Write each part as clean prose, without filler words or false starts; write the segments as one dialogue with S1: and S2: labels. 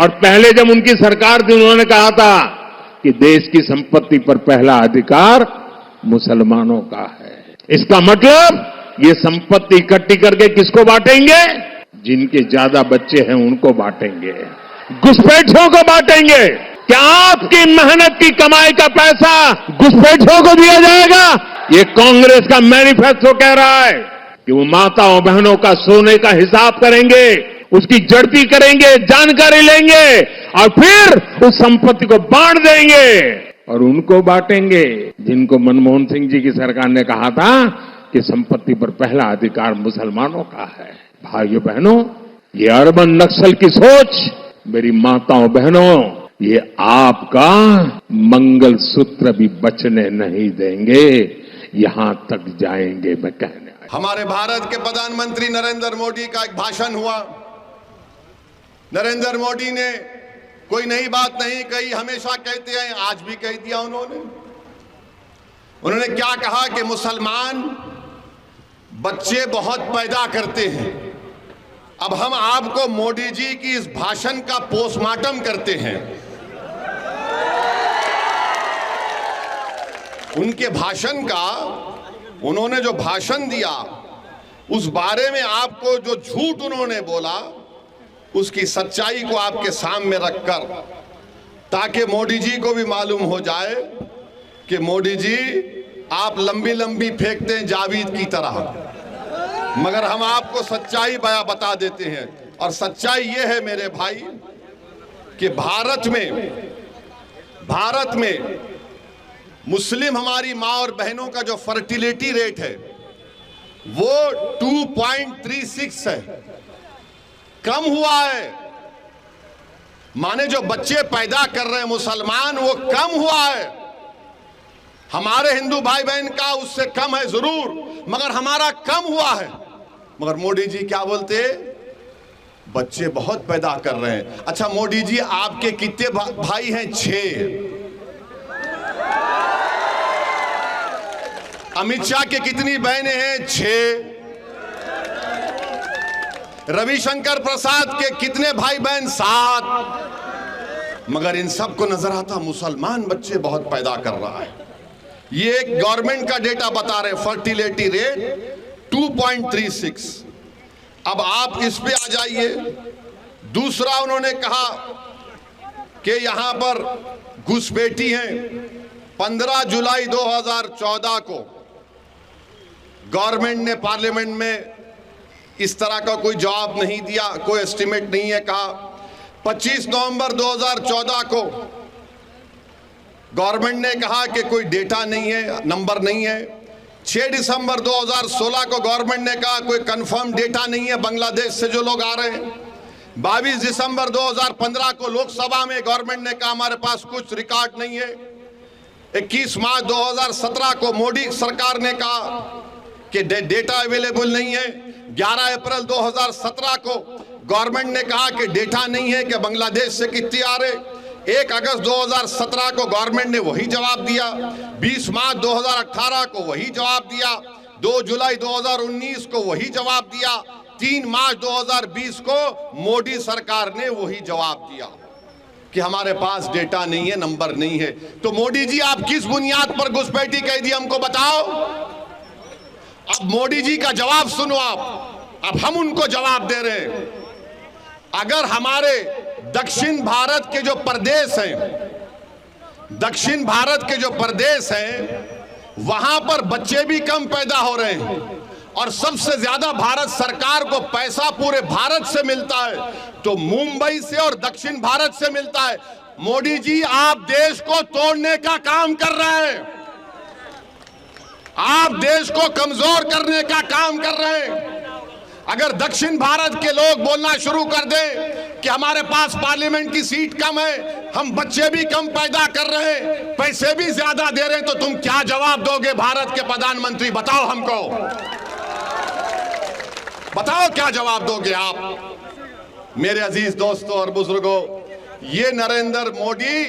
S1: और पहले जब उनकी सरकार थी उन्होंने कहा था कि देश की संपत्ति पर पहला अधिकार मुसलमानों का है। इसका मतलब ये संपत्ति इकट्ठी करके किसको बांटेंगे? जिनके ज्यादा बच्चे हैं उनको बांटेंगे, घुसपैठियों को बांटेंगे। क्या आपकी मेहनत की कमाई का पैसा घुसपैठियों को दिया जाएगा? ये कांग्रेस का मैनिफेस्टो कह रहा है कि वो माताओं बहनों का सोने का हिसाब करेंगे, उसकी जड़ती करेंगे, जानकारी लेंगे और फिर उस संपत्ति को बांट देंगे और उनको बांटेंगे जिनको मनमोहन सिंह जी की सरकार ने कहा था कि संपत्ति पर पहला अधिकार मुसलमानों का है। भाइयों बहनों, ये अर्बन नक्सल की सोच, मेरी माताओं बहनों, ये आपका मंगलसूत्र भी बचने नहीं देंगे, यहां तक जाएंगे। मैं कहने
S2: हमारे भारत के प्रधानमंत्री नरेंद्र मोदी का एक भाषण हुआ। नरेंद्र मोदी ने कोई नई बात नहीं कही, हमेशा कहते हैं, आज भी कह दिया उन्होंने क्या कहा कि मुसलमान बच्चे बहुत पैदा करते हैं। अब हम आपको मोदी जी की इस भाषण का पोस्टमार्टम करते हैं। उनके भाषण का, उन्होंने जो भाषण दिया उस बारे में आपको जो झूठ उन्होंने बोला उसकी सच्चाई को आपके सामने रखकर, ताकि मोदी जी को भी मालूम हो जाए कि मोदी जी आप लंबी लंबी फेंकते हैं जावेद की तरह, मगर हम आपको सच्चाई बता देते हैं। और सच्चाई ये है मेरे भाई कि भारत में मुस्लिम हमारी माँ और बहनों का जो फर्टिलिटी रेट है वो 2.36 है, कम हुआ है। माने जो बच्चे पैदा कर रहे हैं मुसलमान, वो कम हुआ है। हमारे हिंदू भाई बहन का उससे कम है जरूर, मगर हमारा कम हुआ है। मगर मोदी जी क्या बोलते? बच्चे बहुत पैदा कर रहे हैं। अच्छा मोदी जी, आपके कितने भाई हैं? 6। अमित शाह के कितनी बहनें हैं? 6। रविशंकर प्रसाद के कितने भाई बहन? 7। मगर इन सबको नजर आता मुसलमान बच्चे बहुत पैदा कर रहा है। ये एक गवर्नमेंट का डेटा बता रहे, फर्टिलिटी रेट 2.36। अब आप इस पे आ जाइए। दूसरा उन्होंने कहा कि यहां पर घुसपैठी हैं। 15 जुलाई 2014 को गवर्नमेंट ने पार्लियामेंट में इस तरह का कोई जवाब नहीं दिया, कोई एस्टिमेट नहीं है। कहा 25 नवंबर 2014 को गवर्नमेंट ने कहा कि कोई डेटा नहीं है, नंबर नहीं है। 6 दिसंबर 2016 को गवर्नमेंट ने कहा कोई कंफर्म डेटा नहीं है बांग्लादेश से जो लोग आ रहे हैं। 22 दिसंबर 2015 को लोकसभा में गवर्नमेंट ने कहा हमारे पास कुछ रिकॉर्ड नहीं है। 21 मार्च 2017 को मोदी सरकार ने कहा कि डेटा अवेलेबल नहीं है। 11 अप्रैल 2017 को गवर्नमेंट ने कहा कि डेटा नहीं है कि बांग्लादेश से कितने आ रहे। 1 अगस्त 2017 को गवर्नमेंट ने वही जवाब दिया। 20 मार्च 2018 को वही जवाब दिया। 2 जुलाई 2019 को वही जवाब दिया। 3 मार्च 2020 को मोदी सरकार ने वही जवाब दिया कि हमारे पास डेटा नहीं है, नंबर नहीं है। तो मोदी जी, आप किस बुनियाद पर घुसपैठी कह दी हमको बताओ। अब मोदी जी का जवाब सुनो आप। अब हम उनको जवाब दे रहे हैं। अगर हमारे दक्षिण भारत के जो प्रदेश हैं, वहां पर बच्चे भी कम पैदा हो रहे हैं और सबसे ज्यादा भारत सरकार को पैसा पूरे भारत से मिलता है, तो मुंबई से और दक्षिण भारत से मिलता है। मोदी जी, आप देश को तोड़ने का काम कर रहे हैं, आप देश को कमजोर करने का काम कर रहे हैं। अगर दक्षिण भारत के लोग बोलना शुरू कर दें कि हमारे पास पार्लियामेंट की सीट कम है, हम बच्चे भी कम पैदा कर रहे हैं, पैसे भी ज्यादा दे रहे हैं, तो तुम क्या जवाब दोगे भारत के प्रधानमंत्री? बताओ हमको, बताओ क्या जवाब दोगे आप? मेरे अजीज दोस्तों और बुजुर्गों, ये नरेंद्र मोदी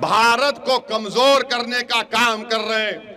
S2: भारत को कमजोर करने का काम कर रहे हैं।